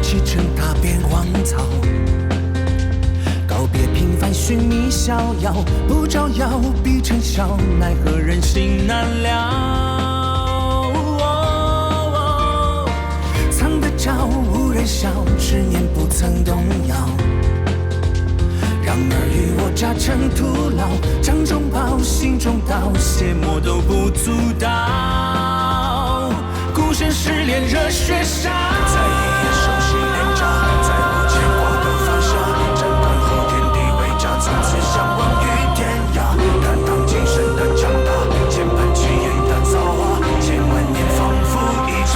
砌成踏遍荒草。告别平凡，寻觅逍遥，不招摇，必成笑，奈何人心难料。藏得着，无人晓，执念不曾动摇。让尔虞我诈成徒劳，掌中宝，心中刀，邪魔都不足道。孤身失恋热血烧，在夜夜手心连着，在无牵挂的放下，斩断后天地为家，从此相忘于天涯。坦荡精神的强大，千般奇缘的造化，千万年仿佛一场。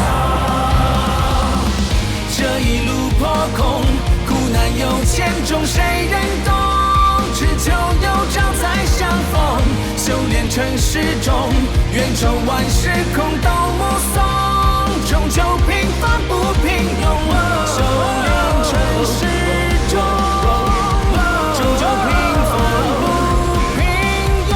这一路破空，苦难有千种，谁人懂？只求有朝再相逢，修炼成始终，愿周万事空都目送，终究平凡不平庸。修炼成始终，终究平凡不平庸。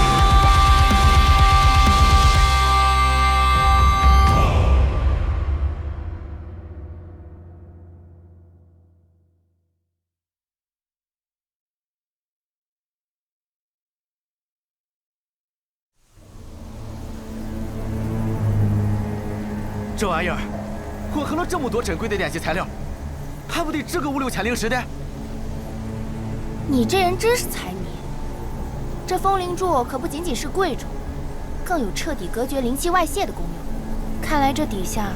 这玩意儿混合了这么多珍贵的炼器材料，还不得值个5、6千灵石的？你这人真是财迷。这风灵柱可不仅仅是贵重，更有彻底隔绝灵气外泄的功用。看来这底下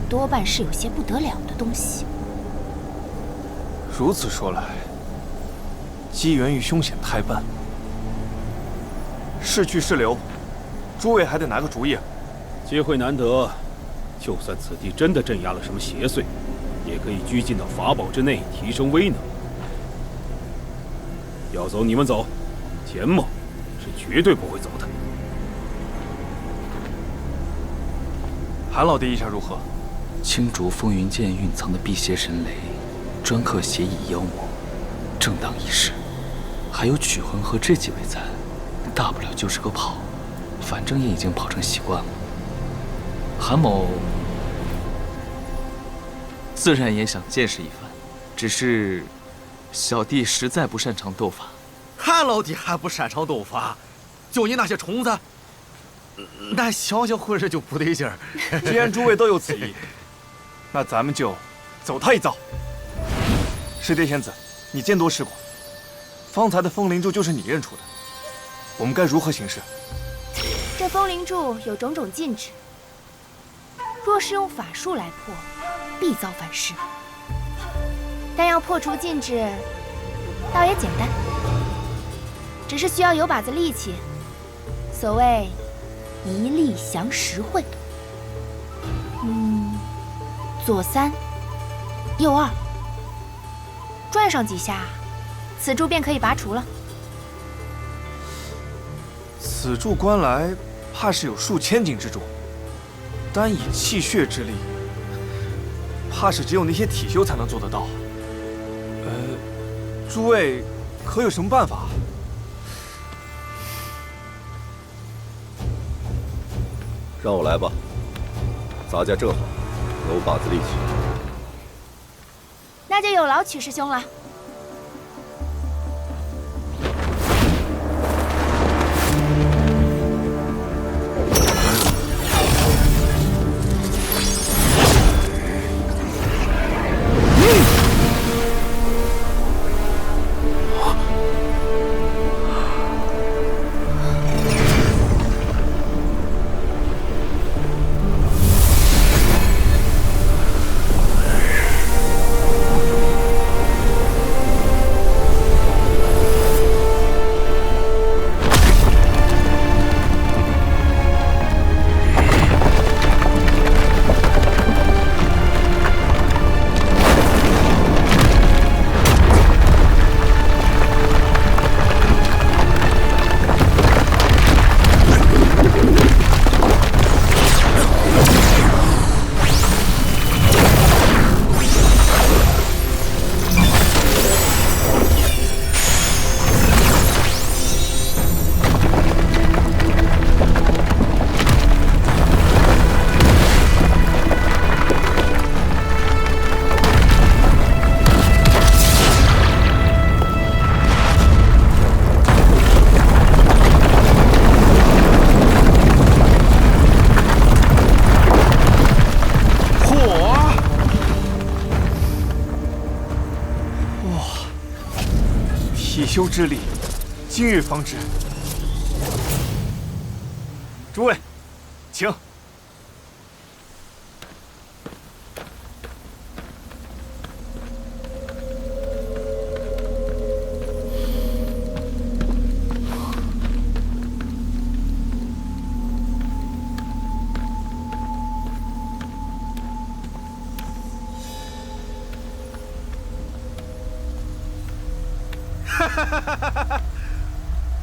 多半是有些不得了的东西。如此说来，机缘与凶险太笨，是去是留，诸位还得拿个主意啊。机会难得。就算此地真的镇压了什么邪祟，也可以拘禁到法宝之内，提升威能。要走你们走，钱某是绝对不会走的。韩老弟意下如何？青竹风云剑蕴藏的辟邪神雷，专克邪异妖魔，正当一试。还有曲魂和这几位在，大不了就是个跑，反正也已经跑成习惯了。韩某自然也想见识一番，只是小弟实在不擅长斗法。韩老弟还不擅长斗法，就你那些虫子，那想想浑身就不得劲儿。既然诸位都有此意，那咱们就走他一遭。师爹仙子，你见多识广，方才的风灵柱就是你认出的，我们该如何行事？这风灵柱有种种禁制，若是用法术来破，必遭反噬。但要破除禁制，倒也简单，只是需要有把子力气。所谓一力降10会。左3，右2，转上几下，此柱便可以拔除了。此柱观来，怕是有数千斤之重，单以气血之力，怕是只有那些体修才能做得到。诸位可有什么办法？让我来吧，咱家正好有把子力气。那就有劳曲师兄了。秋之力，今日方知。诸位，请。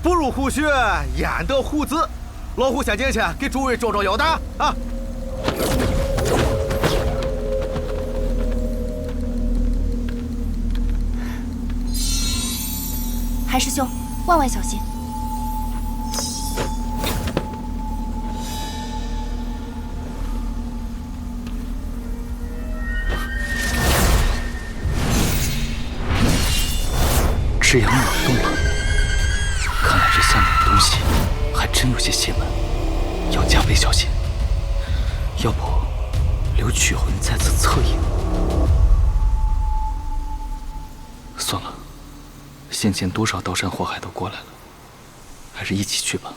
不入虎穴，焉得虎子？老虎先进去给诸位照照腰带啊！韩师兄，万万小心！赤阳脑动了，看来这下面的东西还真有些邪门，要加倍小心。要不留曲魂在此侧影？算了，先前多少刀山火海都过来了，还是一起去吧。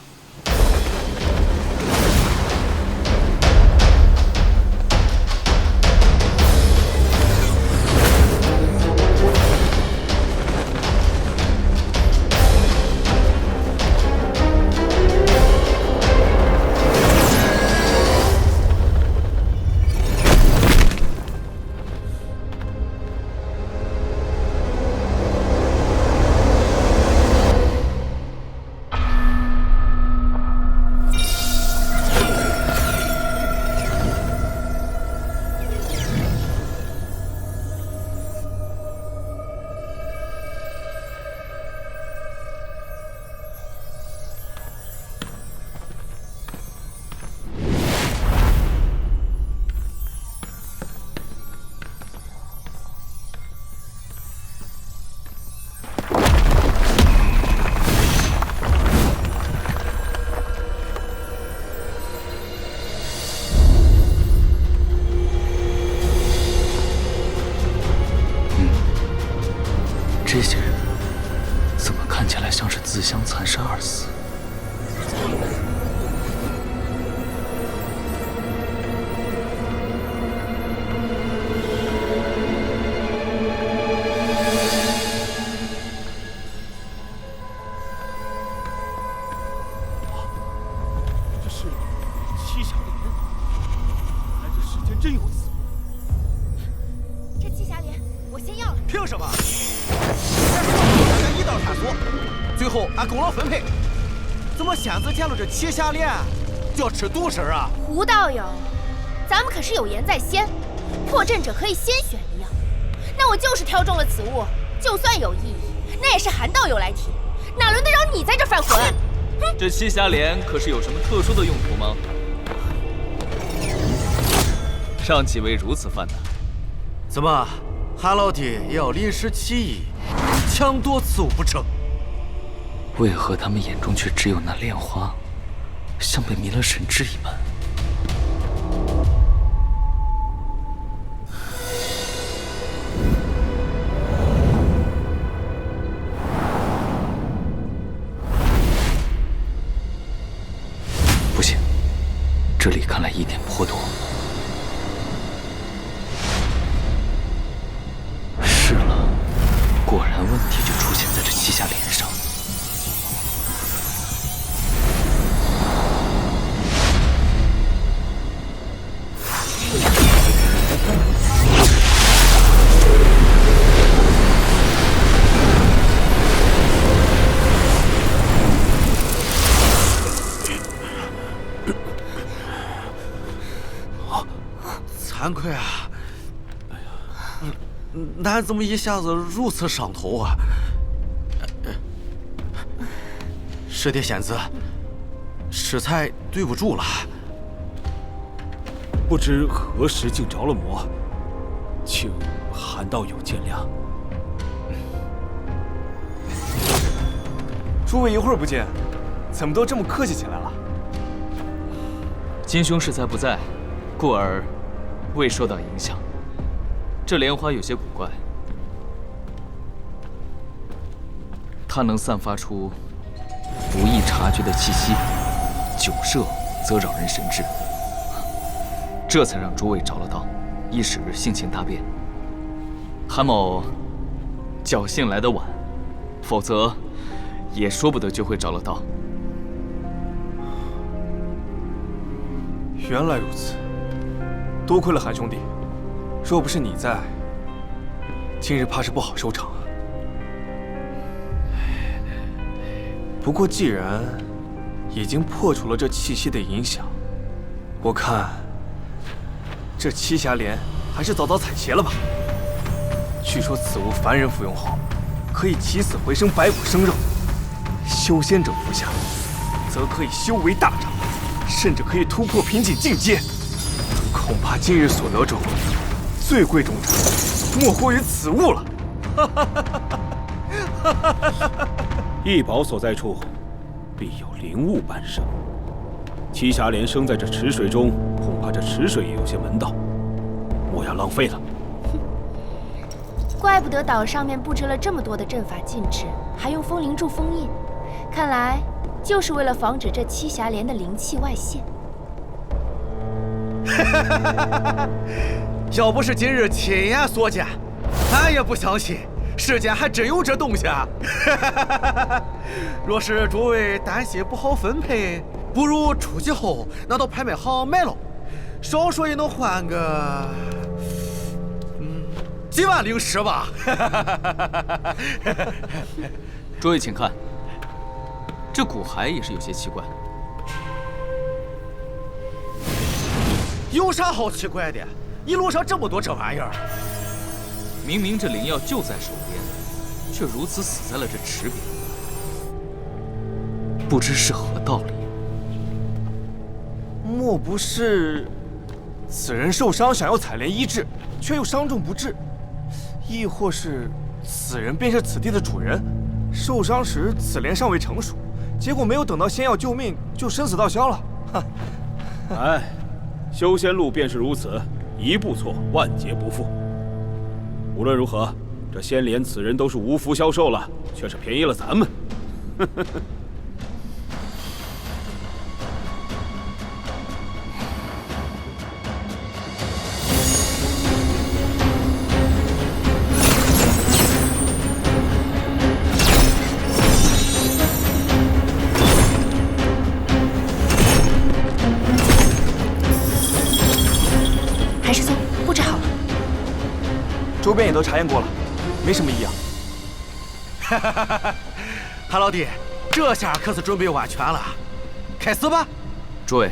这些人怎么看起来像是自相残杀而死？这是七侠莲，看来这世间真有此物。这七侠莲，我先要了。凭什么？大家一道探索，最后按功劳分配。怎么仙子见了这七侠莲就要吃独食啊？胡道友，咱们可是有言在先，破阵者可以先选一样。那我就是挑中了此物，就算有异议，那也是韩道友来提，哪轮得着你在这犯浑？这七侠莲可是有什么特殊的用途吗？让几位如此犯难？怎么，韩老弟也要临时起意，抢夺此物不成？为何他们眼中却只有那莲花，像被迷了神智一般？不行，这里看来一点颇多。是了，果然问题就出现在这七侠莲上。惭愧啊！哎呀，俺怎么一下子如此上头啊？师弟仙子，适才对不住了。不知何时竟着了魔，请韩道友见谅。诸位一会儿不见，怎么都这么客气起来了？金兄适才不在，故而未受到影响。这莲花有些古怪，它能散发出不易察觉的气息，久摄则扰人神智。这才让诸位找了道，一时性情大变。韩某侥幸来得晚，否则也说不得就会找了道。原来如此，多亏了韩兄弟，若不是你在，今日怕是不好收场啊。不过既然已经破除了这气息的影响，我看这栖霞莲还是早早采撷了吧。据说此物凡人服用后，可以起死回生，白骨生肉；修仙者服下，则可以修为大涨，甚至可以突破瓶颈进阶。恐怕今日所得中，最贵重者莫过于此物了。异宝所在处，必有灵物伴生。栖霞莲生在这池水中，恐怕这池水也有些门道，莫要浪费了。怪不得岛上面布置了这么多的阵法禁制，还用风灵柱封印，看来就是为了防止这栖霞莲的灵气外泄。要不是今日亲眼所见，俺也不相信世间还真有这东西啊！若是诸位担心不好分配，不如出去后拿到拍卖行卖了，少说也能换个几万灵石吧。诸位请看，这骨骸也是有些奇怪。有啥好奇怪的？一路上这么多这玩意儿，明明这灵药就在手边，却如此死在了这池边，不知是何道理。莫不是此人受伤想要采莲医治，却又伤重不治？亦或是此人便是此地的主人，受伤时此莲尚未成熟，结果没有等到仙药救命，就生死道消了。哎，修仙路便是如此，一步错，万劫不复。无论如何，这仙莲此人都是无福消受了，却是便宜了咱们。韩师兄，布置好了。周边也都查验过了，没什么异样。韩老弟，这下可是准备万全了，开始吧。诸位，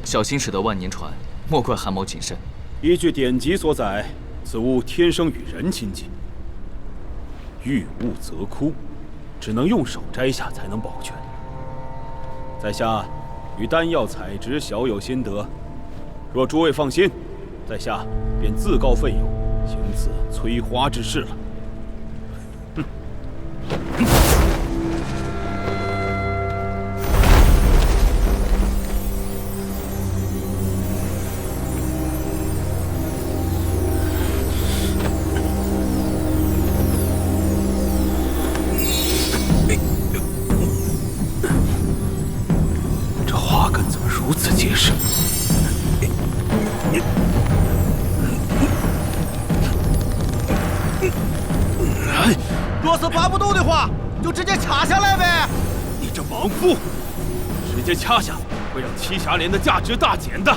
小心驶得万年船，莫怪韩某谨慎。依据典籍所载，此物天生与人亲近，遇物则枯，只能用手摘下才能保全。在下与丹药采植小有心得，若诸位放心，在下便自告奋勇，行此催花之事了。这花根怎么如此结实？若是拔不动的话，就直接掐下来呗。你这莽夫，直接掐下会让栖霞莲的价值大减的。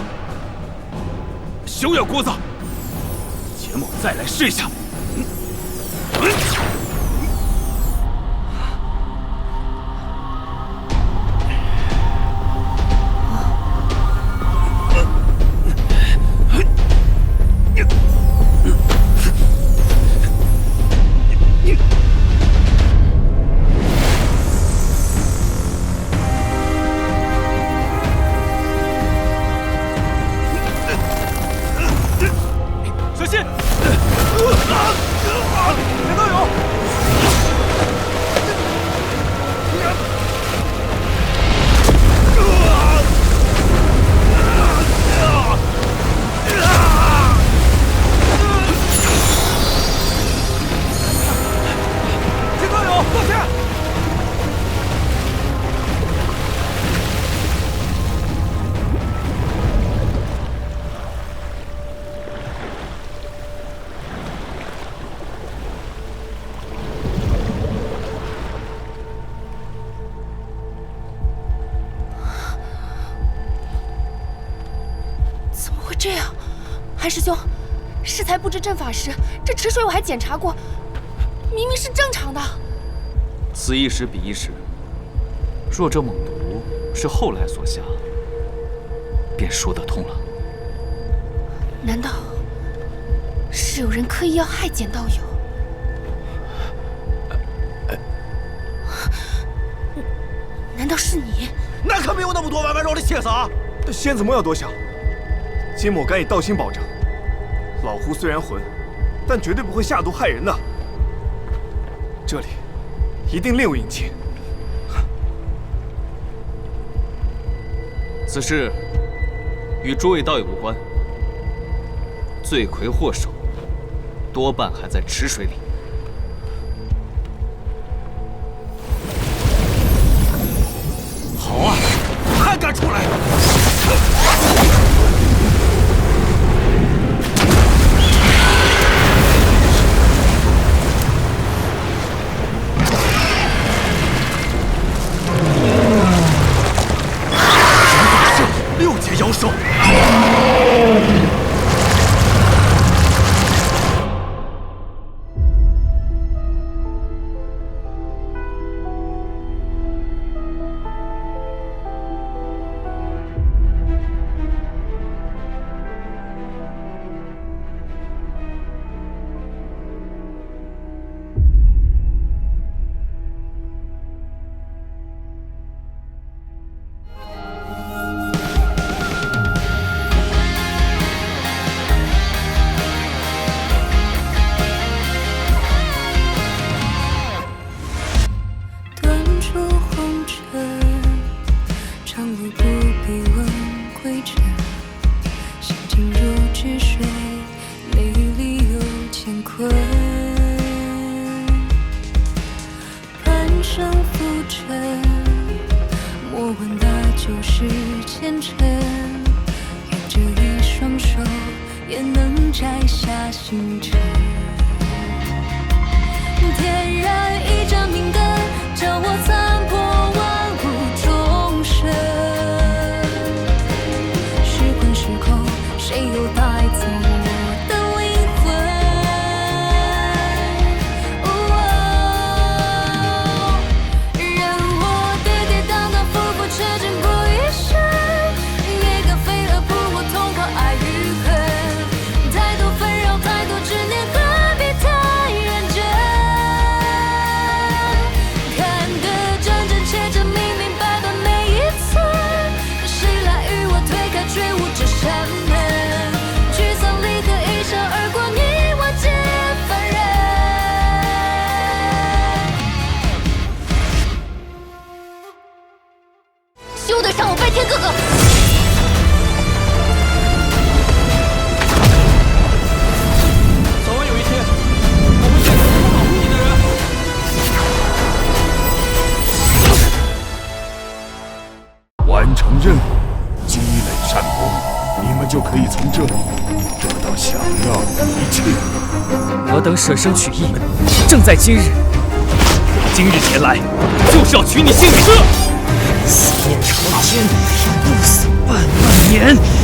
休要聒噪，且某再来试一下。小心！别动手！会这样？韩师兄，适才布置阵法时，这池水我还检查过，明明是正常的。此一时彼一时，若这猛毒是后来所下，便说得通了。难道是有人刻意要害简道友？难道是你？那可没有那么多弯弯绕的心思啊！仙子莫要多想，金某敢以道心保证，老胡虽然混，但绝对不会下毒害人的。这里一定另有隐情。此事与诸位道友无关，罪魁祸首多半还在池水里。好啊，还敢出来！6阶妖兽。我等舍生取义，正在今日。今日前来，就是要取你性命。思念朝天，不死万万年。